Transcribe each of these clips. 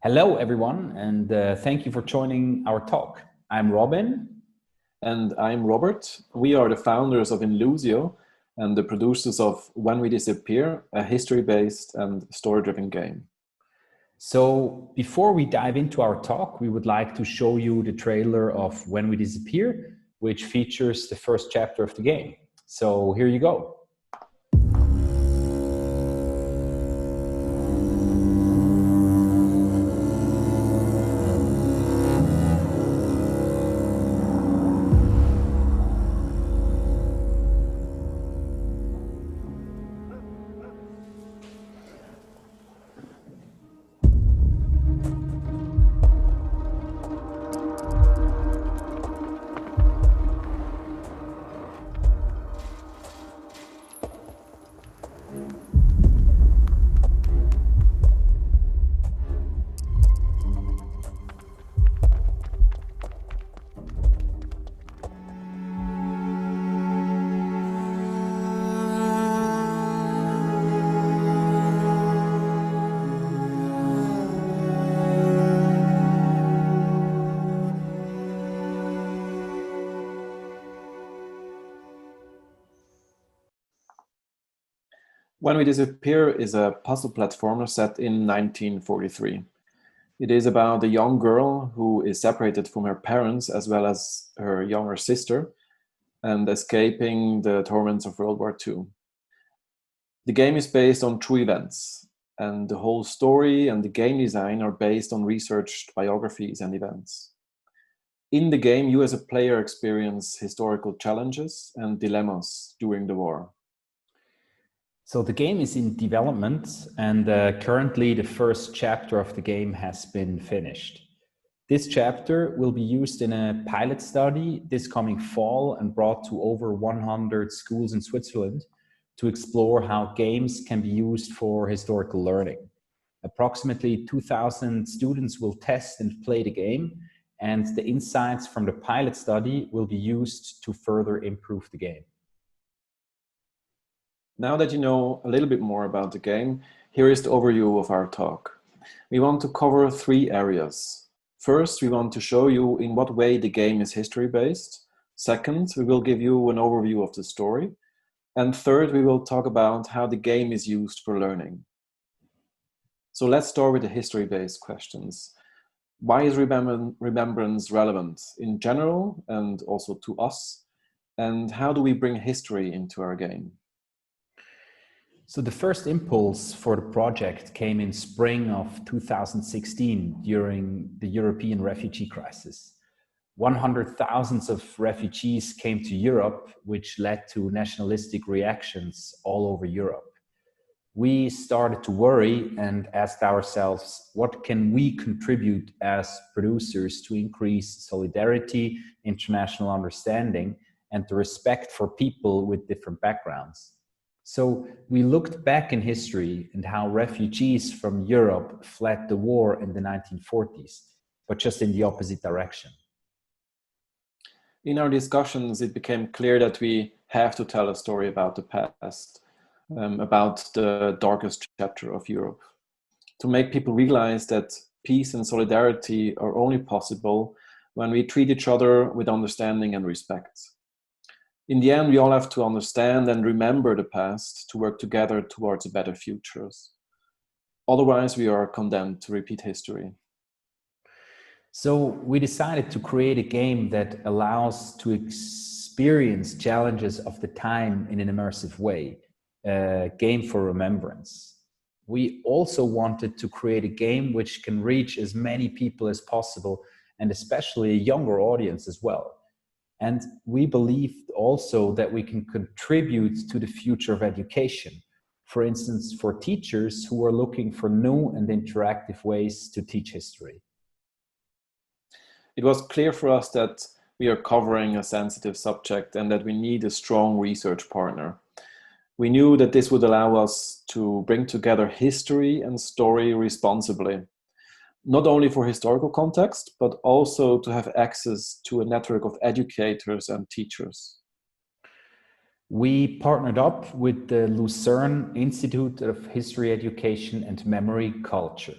Hello, everyone, and thank you for joining our talk. I'm Robin. And I'm Robbert. We are the founders of Inlusio and the producers of When We Disappear, a history-based and story-driven game. So before we dive into our talk, we would like to show you the trailer of When We Disappear, which features the first chapter of the game. So here you go. When We Disappear is a puzzle platformer set in 1943. It is about a young girl who is separated from her parents as well as her younger sister and escaping the torments of World War II. The game is based on true events, and the whole story and the game design are based on researched biographies and events. In the game, you as a player experience historical challenges and dilemmas during the war. So the game is in development, and currently the first chapter of the game has been finished. This chapter will be used in a pilot study this coming fall and brought to over 100 schools in Switzerland to explore how games can be used for historical learning. Approximately 2,000 students will test and play the game, and the insights from the pilot study will be used to further improve the game. Now that you know a little bit more about the game, here is the overview of our talk. We want to cover three areas. First, we want to show you in what way the game is history-based. Second, we will give you an overview of the story. And third, we will talk about how the game is used for learning. So let's start with the history-based questions. Why is remembrance relevant in general and also to us? And how do we bring history into our game? So the first impulse for the project came in spring of 2016 during the European refugee crisis. 100,000 of refugees came to Europe, which led to nationalistic reactions all over Europe. We started to worry and asked ourselves, what can we contribute as producers to increase solidarity, international understanding, and the respect for people with different backgrounds? So we looked back in history and how refugees from Europe fled the war in the 1940s, but just in the opposite direction. In our discussions, it became clear that we have to tell a story about the past, about the darkest chapter of Europe, to make people realize that peace and solidarity are only possible when we treat each other with understanding and respect. In the end, we all have to understand and remember the past to work together towards a better future. Otherwise, we are condemned to repeat history. So we decided to create a game that allows to experience challenges of the time in an immersive way, a game for remembrance. We also wanted to create a game which can reach as many people as possible, and especially a younger audience as well. And we believed also that we can contribute to the future of education. For instance, for teachers who are looking for new and interactive ways to teach history. It was clear for us that we are covering a sensitive subject and that we need a strong research partner. We knew that this would allow us to bring together history and story responsibly, not only for historical context, but also to have access to a network of educators and teachers. We partnered up with the Lucerne Institute of History Education and Memory Culture.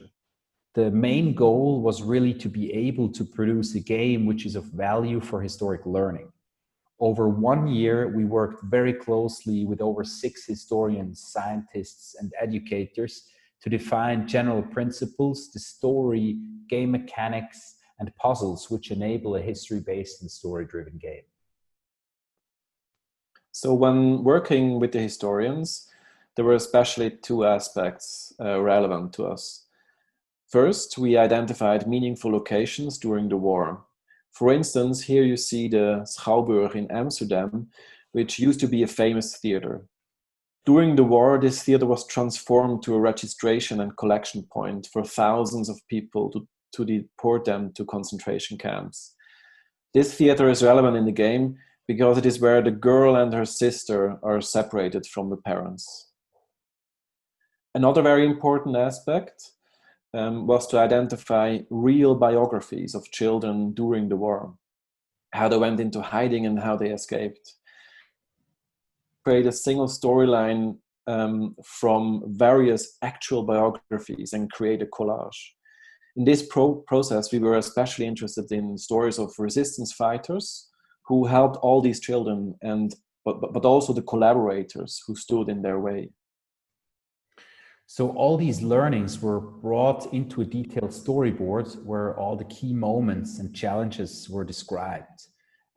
the main goal was really to be able to produce a game which is of value for historic learning. Over 1 year, we worked very closely with over 6 historians, scientists, and educators to define general principles, the story, game mechanics, and puzzles which enable a history-based and story-driven game. So when working with the historians, there were especially 2 aspects relevant to us. First, we identified meaningful locations during the war. For instance, here you see the Schouwburg in Amsterdam, which used to be a famous theater. During the war, this theater was transformed to a registration and collection point for thousands of people to deport them to concentration camps. This theater is relevant in the game because it is where the girl and her sister are separated from the parents. Another very important aspect was to identify real biographies of children during the war, how they went into hiding and how they escaped. Create a single storyline from various actual biographies and create a collage. In this process, we were especially interested in stories of resistance fighters who helped all these children, but also the collaborators who stood in their way. So all these learnings were brought into a detailed storyboard where all the key moments and challenges were described.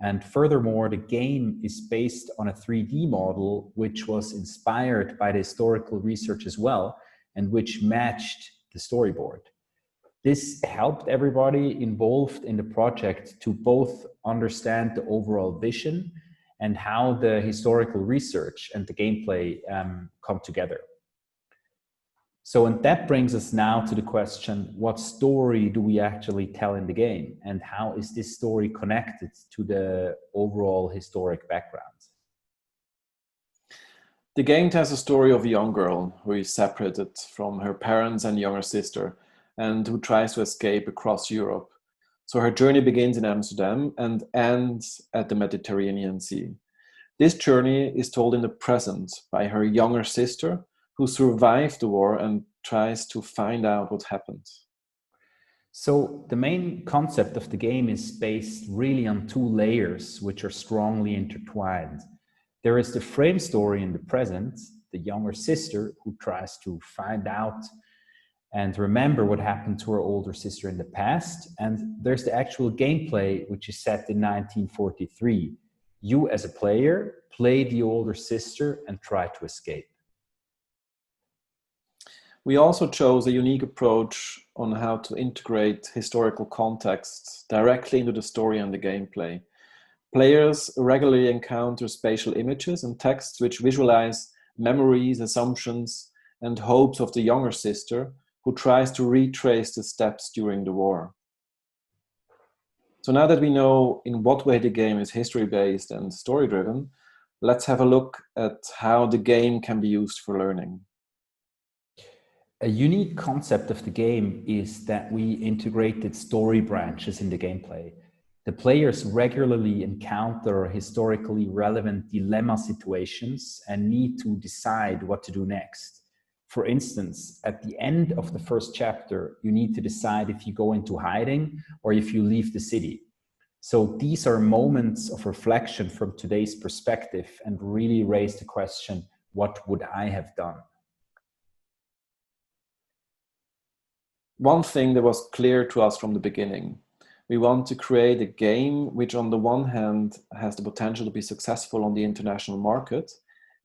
And furthermore, the game is based on a 3D model, which was inspired by the historical research as well, and which matched the storyboard. This helped everybody involved in the project to both understand the overall vision and how the historical research and the gameplay come together. So, and that brings us now to the question, what story do we actually tell in the game? And how is this story connected to the overall historic background? The game tells a story of a young girl who is separated from her parents and younger sister and who tries to escape across Europe. So her journey begins in Amsterdam and ends at the Mediterranean Sea. This journey is told in the present by her younger sister, who survived the war and tries to find out what happened. So the main concept of the game is based really on 2 layers, which are strongly intertwined. There is the frame story in the present, the younger sister who tries to find out and remember what happened to her older sister in the past. And there's the actual gameplay, which is set in 1943. You as a player play the older sister and try to escape. We also chose a unique approach on how to integrate historical context directly into the story and the gameplay. Players regularly encounter spatial images and texts which visualize memories, assumptions, and hopes of the younger sister who tries to retrace the steps during the war. So now that we know in what way the game is history-based and story-driven, let's have a look at how the game can be used for learning. A unique concept of the game is that we integrated story branches in the gameplay. The players regularly encounter historically relevant dilemma situations and need to decide what to do next. For instance, at the end of the first chapter, you need to decide if you go into hiding or if you leave the city. So these are moments of reflection from today's perspective and really raise the question, what would I have done? One thing that was clear to us from the beginning, we want to create a game which on the one hand has the potential to be successful on the international market,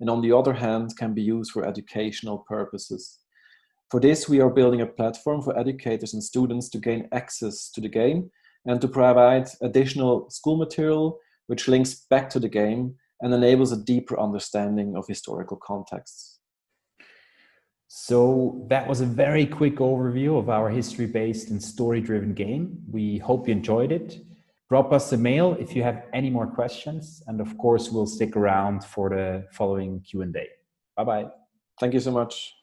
and on the other hand can be used for educational purposes. For this, we are building a platform for educators and students to gain access to the game and to provide additional school material which links back to the game and enables a deeper understanding of historical contexts. So that was a very quick overview of our history-based and story-driven game. We hope you enjoyed it. Drop us a mail if you have any more questions. And of course, we'll stick around for the following Q&A. Bye-bye. Thank you so much.